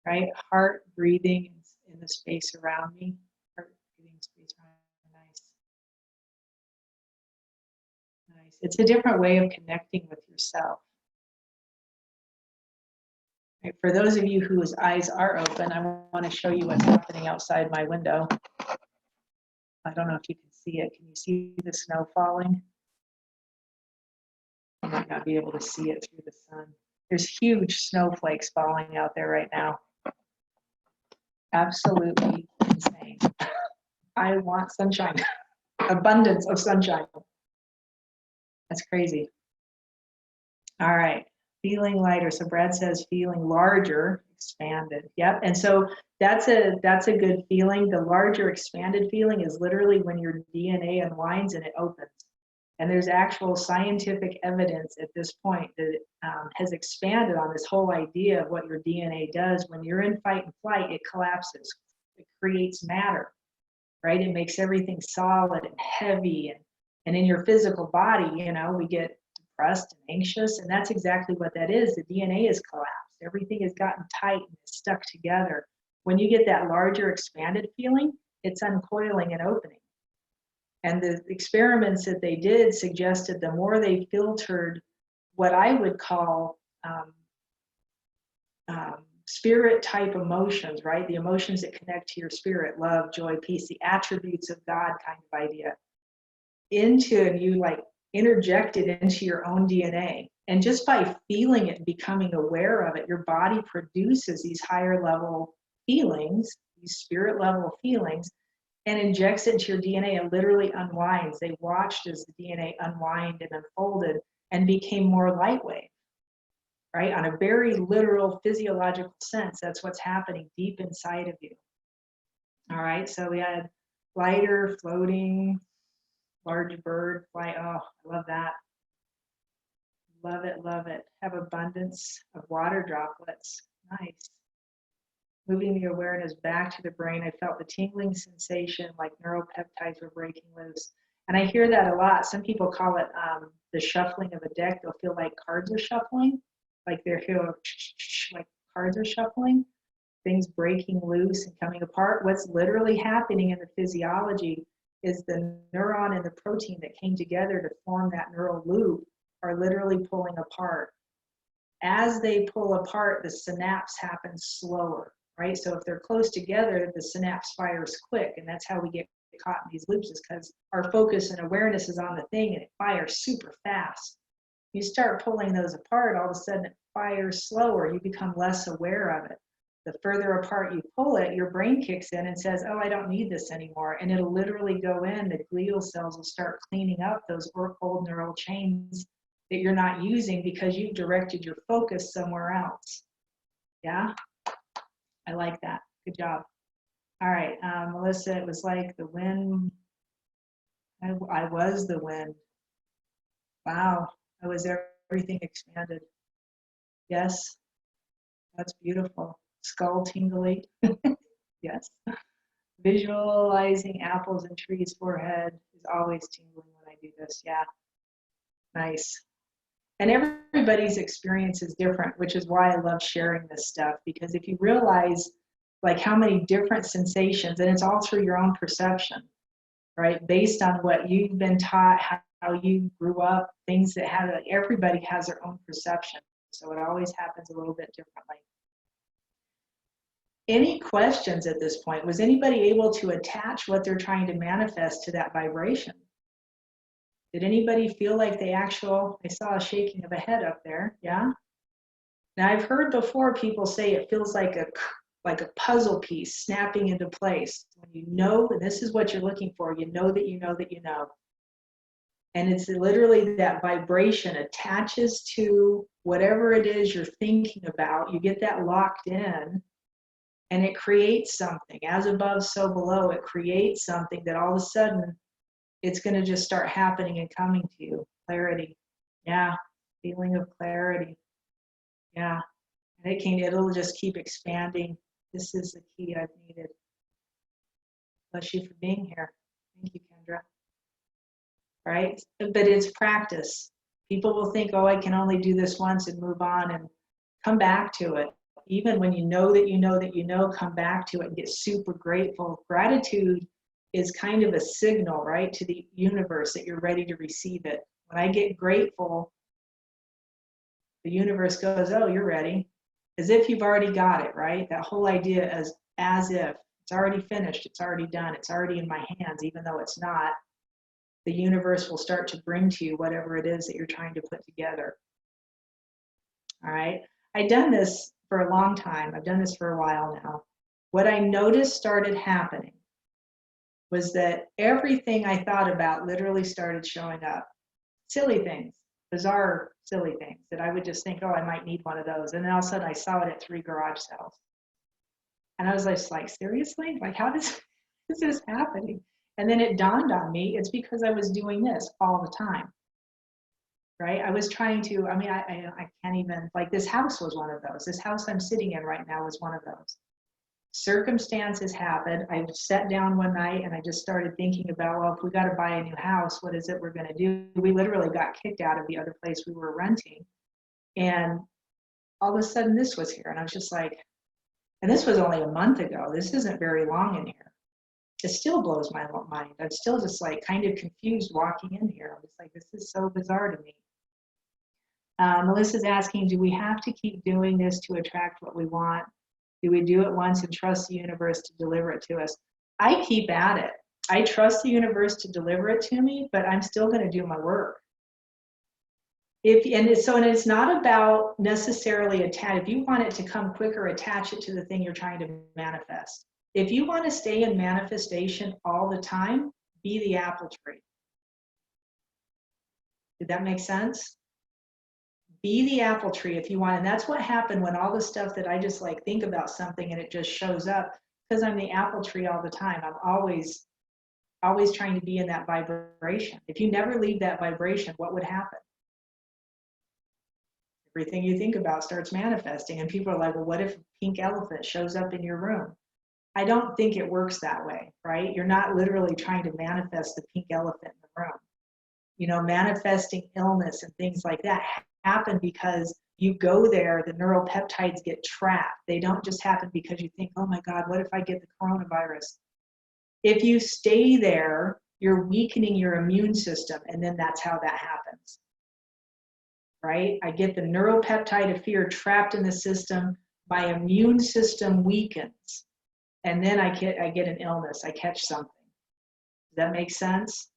Right? Heart breathing in the space around me. Heart breathing space around me. Nice. It's a different way of connecting with yourself. Right, for those of you whose eyes are open, I want to show you what's happening outside my window. I don't know if you can see it. Can you see the snow falling? You might not be able to see it through the sun. There's huge snowflakes falling out there right now. Absolutely insane. I want sunshine, abundance of sunshine. That's crazy. All right, feeling lighter. So Brad says feeling larger, expanded. Yep, and so that's a good feeling. The larger expanded feeling is literally when your DNA unwinds and it opens. And there's actual scientific evidence at this point that has expanded on this whole idea of what your DNA does. When you're in fight and flight, it collapses. It creates matter, right? It makes everything solid and heavy. And in your physical body, we get depressed and anxious. And that's exactly what that is. The DNA is collapsed. Everything has gotten tight and stuck together. When you get that larger expanded feeling, it's uncoiling and opening. And the experiments that they did suggested the more they filtered what I would call spirit type emotions, right? The emotions that connect to your spirit, love, joy, peace, the attributes of God kind of idea, and you interject it into your own DNA. And just by feeling it and becoming aware of it, your body produces these higher level feelings, these spirit level feelings. and injects it into your DNA and literally unwinds. They watched as the DNA unwind and unfolded and became more lightweight, right? On a very literal physiological sense, that's what's happening deep inside of you. All right, so we had lighter, floating, large bird, fly. Oh, I love that. Love it, love it. Have abundance of water droplets. Nice. Moving the awareness back to the brain, I felt the tingling sensation like neuropeptides were breaking loose. And I hear that a lot. Some people call it the shuffling of a deck. They'll feel like cards are shuffling, like they're here, like cards are shuffling, things breaking loose and coming apart. What's literally happening in the physiology is the neuron and the protein that came together to form that neural loop are literally pulling apart. As they pull apart, the synapse happens slower, right? So if they're close together, the synapse fires quick, and that's how we get caught in these loops, is because our focus and awareness is on the thing and it fires super fast. You start pulling those apart, all of a sudden it fires slower. You become less aware of it. The further apart you pull it, your brain kicks in and says, oh, I don't need this anymore. And it'll literally go in, the glial cells will start cleaning up those old neural chains that you're not using because you've directed your focus somewhere else. Yeah, I like that. Good job. All right, Melissa, it was like the wind. I was the wind. Wow, I was everything expanded. Yes, that's beautiful. Skull tingly. Yes. Visualizing apples and trees forehead is always tingling when I do this. Yeah, nice. And everybody's experience is different, which is why I love sharing this stuff, because if you realize like how many different sensations, and it's all through your own perception, right? Based on what you've been taught, how you grew up, things that have, like, everybody has their own perception. So it always happens a little bit differently. Any questions at this point? Was anybody able to attach what they're trying to manifest to that vibration? Did anybody feel like I saw a shaking of a head up there, yeah? Now I've heard before people say it feels like a puzzle piece snapping into place. When you know that this is what you're looking for, you know that you know that you know. And it's literally that vibration attaches to whatever it is you're thinking about. You get that locked in and it creates something. As above, so below. It creates something that all of a sudden it's going to just start happening and coming to you. Clarity. Yeah. Feeling of clarity. Yeah. And it'll just keep expanding. This is the key I've needed. Bless you for being here. Thank you, Kendra. Right? But it's practice. People will think, oh, I can only do this once and move on, and come back to it. Even when you know that you know that you know, come back to it and get super grateful. Gratitude is kind of a signal, right, to the universe that you're ready to receive it. When I get grateful, the universe goes, oh, you're ready. As if you've already got it, right? That whole idea as if it's already finished, it's already done, it's already in my hands, even though it's not. The universe will start to bring to you whatever it is that you're trying to put together. All right. I've done this for a long time. I've done this for a while now. What I noticed started happening was that everything I thought about literally started showing up. Silly things, bizarre, silly things that I would just think, oh, I might need one of those. And then all of a sudden I saw it at 3 garage sales. And I was just like, seriously? Like, how is this happening? And then it dawned on me, it's because I was doing this all the time, right? I was trying to, I can't even, like, this house was one of those. This house I'm sitting in right now was one of those. Circumstances happened. I sat down one night and I just started thinking about, well, if we got to buy a new house, what is it we're going to do? We literally got kicked out of the other place we were renting. And all of a sudden this was here. And I was just like, and this was only a month ago. This isn't very long in here. It still blows my mind. I'm still just like kind of confused walking in here. I'm just like, this is so bizarre to me. Melissa's asking, do we have to keep doing this to attract what we want? Do we do it once and trust the universe to deliver it to us? I keep at it. I trust the universe to deliver it to me, but I'm still going to do my work. And it's not about necessarily if you want it to come quicker, attach it to the thing you're trying to manifest. If you want to stay in manifestation all the time, be the apple tree. Did that make sense? Be the apple tree if you want. And that's what happened when all the stuff that I just like think about something and it just shows up, because I'm the apple tree all the time. I'm always trying to be in that vibration. If you never leave that vibration, what would happen? Everything you think about starts manifesting. And people are like, well, what if a pink elephant shows up in your room? I don't think it works that way, right? You're not literally trying to manifest the pink elephant in the room. You know, manifesting illness and things like that happen because you go there, the neural peptides get trapped. They don't just happen because you think, oh my God, what if I get the coronavirus? If you stay there, you're weakening your immune system, and then that's how that happens, right? I get the neuropeptide of fear trapped in the system, my immune system weakens, and then I get an illness, I catch something. Does that make sense?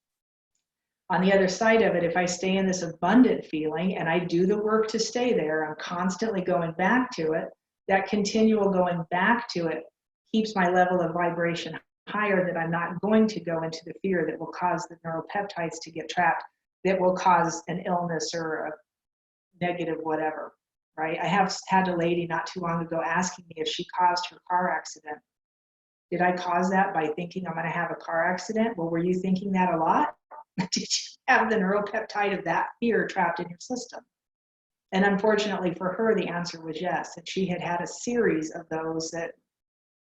On the other side of it, if I stay in this abundant feeling and I do the work to stay there, I'm constantly going back to it, that continual going back to it keeps my level of vibration higher, that I'm not going to go into the fear that will cause the neuropeptides to get trapped, that will cause an illness or a negative whatever, right? I have had a lady not too long ago asking me if she caused her car accident. Did I cause that by thinking I'm going to have a car accident? Well, were you thinking that a lot? Did you have the neuropeptide of that fear trapped in your system? And unfortunately for her, the answer was yes. And she had had a series of those that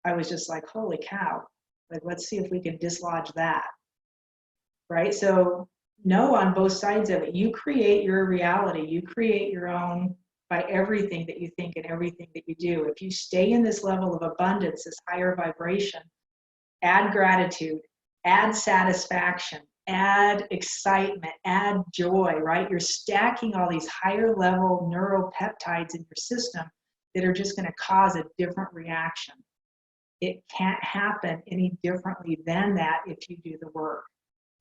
I was just like, holy cow, like, let's see if we can dislodge that, right? So no, on both sides of it, you create your reality. You create your own by everything that you think and everything that you do. If you stay in this level of abundance, this higher vibration, add gratitude, add satisfaction, add excitement, add joy, right? You're stacking all these higher level neuropeptides in your system that are just going to cause a different reaction. It can't happen any differently than that if you do the work,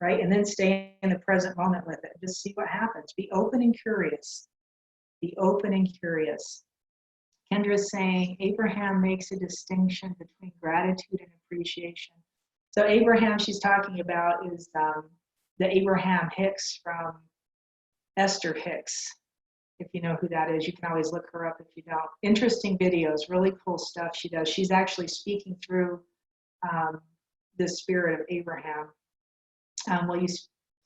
right? And then stay in the present moment with it. Just see what happens. Be open and curious. Be open and curious. Kendra's saying Abraham makes a distinction between gratitude and appreciation. So Abraham she's talking about is the Abraham Hicks from Esther Hicks. If you know who that is, you can always look her up if you don't. Interesting videos, really cool stuff she does. She's actually speaking through the spirit of Abraham. Will you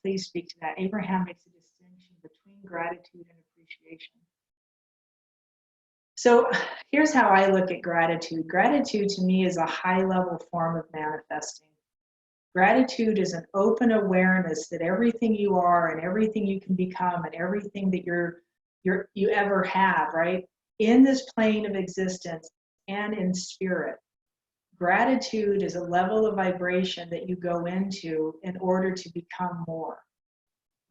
please speak to that? Abraham makes a distinction between gratitude and appreciation. So here's how I look at gratitude. Gratitude to me is a high-level form of manifesting. Gratitude is an open awareness that everything you are and everything you can become and everything that you ever have, right? In this plane of existence and in spirit. Gratitude is a level of vibration that you go into in order to become more,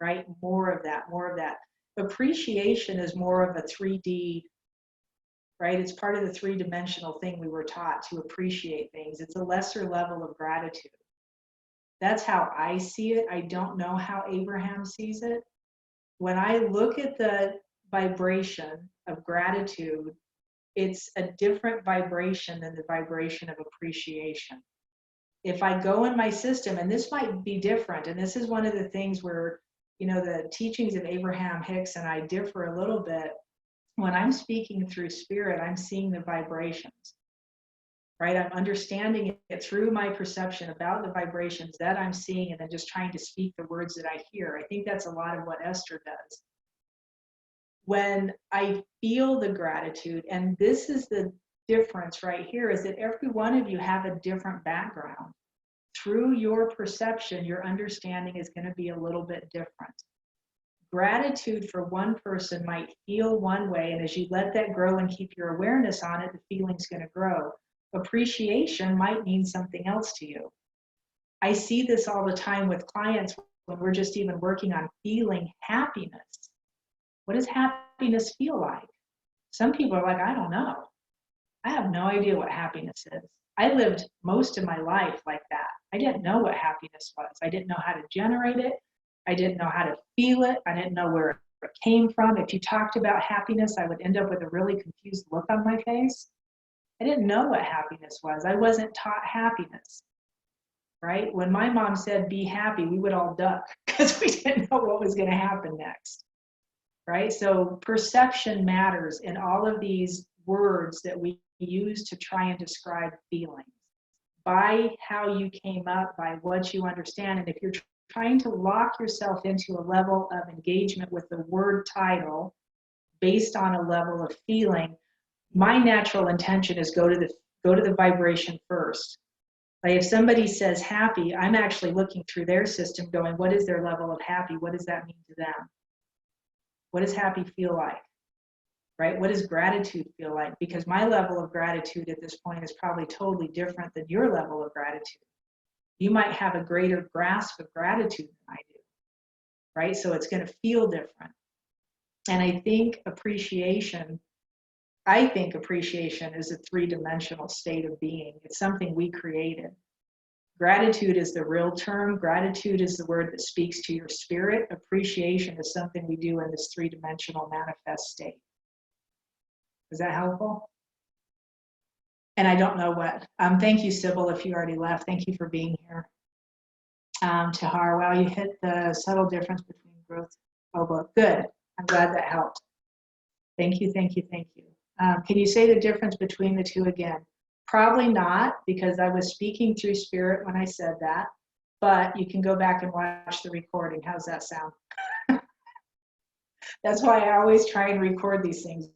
right? More of that, more of that. Appreciation is more of a 3D, right? It's part of the three-dimensional thing we were taught to appreciate things. It's a lesser level of gratitude. That's how I see it. I don't know how Abraham sees it. When I look at the vibration of gratitude, it's a different vibration than the vibration of appreciation. If I go in my system, and this might be different, and this is one of the things where, you know, the teachings of Abraham Hicks and I differ a little bit. When I'm speaking through spirit, I'm seeing the vibrations, right? I'm understanding it through my perception about the vibrations that I'm seeing and then just trying to speak the words that I hear. I think that's a lot of what Esther does. When I feel the gratitude, and this is the difference right here, is that every one of you have a different background. Through your perception, your understanding is going to be a little bit different. Gratitude for one person might feel one way, and as you let that grow and keep your awareness on it, the feeling's going to grow. Appreciation might mean something else to you. I see this all the time with clients when we're just even working on feeling happiness. What does happiness feel like? Some people are like, I don't know. I have no idea what happiness is. I lived most of my life like that. I didn't know what happiness was. I didn't know how to generate it. I didn't know how to feel it. I didn't know where it came from. If you talked about happiness, I would end up with a really confused look on my face. I didn't know what happiness was. I wasn't taught happiness, right? When my mom said, be happy, we would all duck because we didn't know what was going to happen next, right? So perception matters in all of these words that we use to try and describe feelings. By how you came up, by what you understand, and if you're trying to lock yourself into a level of engagement with the word title based on a level of feeling, my natural intention is go to the vibration first. Like if somebody says happy, I'm actually looking through their system going, what is their level of happy? What does that mean to them? What does happy feel like? Right? What does gratitude feel like? Because my level of gratitude at this point is probably totally different than your level of gratitude. You might have a greater grasp of gratitude than I do, right? So it's going to feel different. And I think appreciation is a three-dimensional state of being. It's something we created. Gratitude is the real term. Gratitude is the word that speaks to your spirit. Appreciation is something we do in this three-dimensional manifest state. Is that helpful? And I don't know what. Thank you, Sybil, if you already left. Thank you for being here. Tahar, wow, you hit the subtle difference between growth. Oh, well, good. I'm glad that helped. Thank you, thank you, thank you. Can you say the difference between the two again? Probably not, because I was speaking through spirit when I said that, but you can go back and watch the recording. How's that sound? That's why I always try and record these things.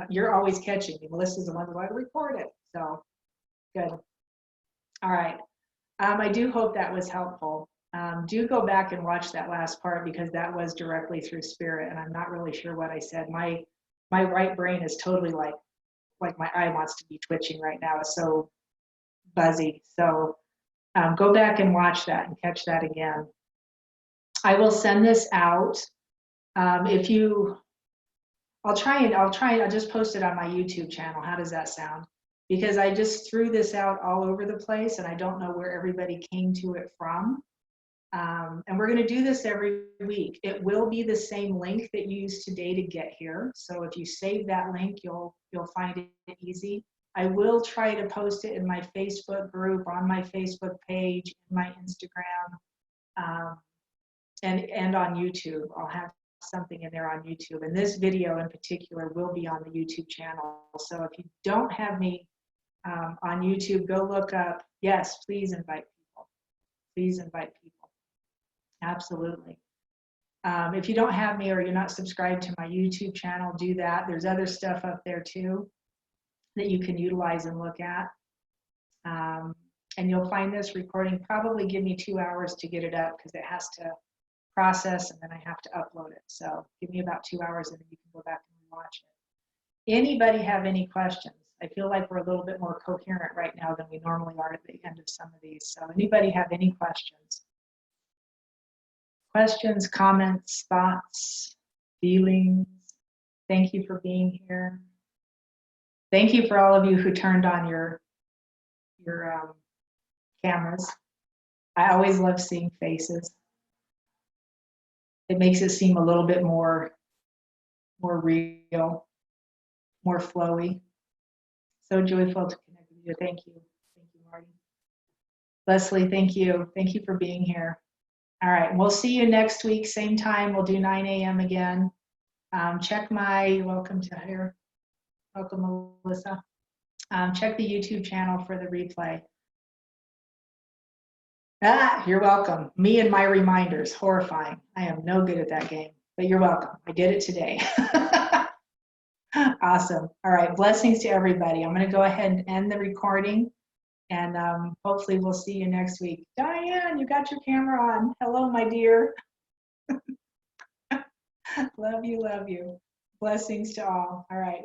You're always catching me. Melissa's the one who I record it. So good. All right. I do hope that was helpful. Do go back and watch that last part because that was directly through spirit, and I'm not really sure what I said. My right brain is totally like my eye wants to be twitching right now. It's so buzzy. So go back and watch that and catch that again. I will send this out. I'll just post it on my YouTube channel. How does that sound? Because I just threw this out all over the place and I don't know where everybody came to it from. And we're going to do this every week. It will be the same link that you used today to get here. So if you save that link, you'll find it easy. I will try to post it in my Facebook group, on my Facebook page, in my Instagram, and on YouTube. I'll have something in there on YouTube. And this video in particular will be on the YouTube channel. So if you don't have me on YouTube, go look up. Yes, please invite people. Please invite people. Absolutely. If you don't have me or you're not subscribed to my YouTube channel, do that. There's other stuff up there too that you can utilize and look at. And you'll find this recording, probably give me 2 hours to get it up because it has to process and then I have to upload it. So give me about 2 hours and then you can go back and watch it. Anybody have any questions? I feel like we're a little bit more coherent right now than we normally are at the end of some of these. So anybody have any questions? Questions, comments, thoughts, feelings? Thank you for being here. Thank you for all of you who turned on your cameras. I always love seeing faces. It makes it seem a little bit more real, more flowy. So joyful to connect with you. Thank you. Thank you, Marty. Leslie, thank you. Thank you for being here. All right, we'll see you next week, same time. We'll do 9 a.m. again. Check my, welcome to here. Welcome, Melissa. Check the YouTube channel for the replay. You're welcome. Me and my reminders, horrifying. I am no good at that game, but you're welcome. I did it today. Awesome. All right, blessings to everybody. I'm gonna go ahead and end the recording and hopefully we'll see you next week. Diane, you got your camera on. Hello, my dear. Love you, love you. Blessings to all. All right.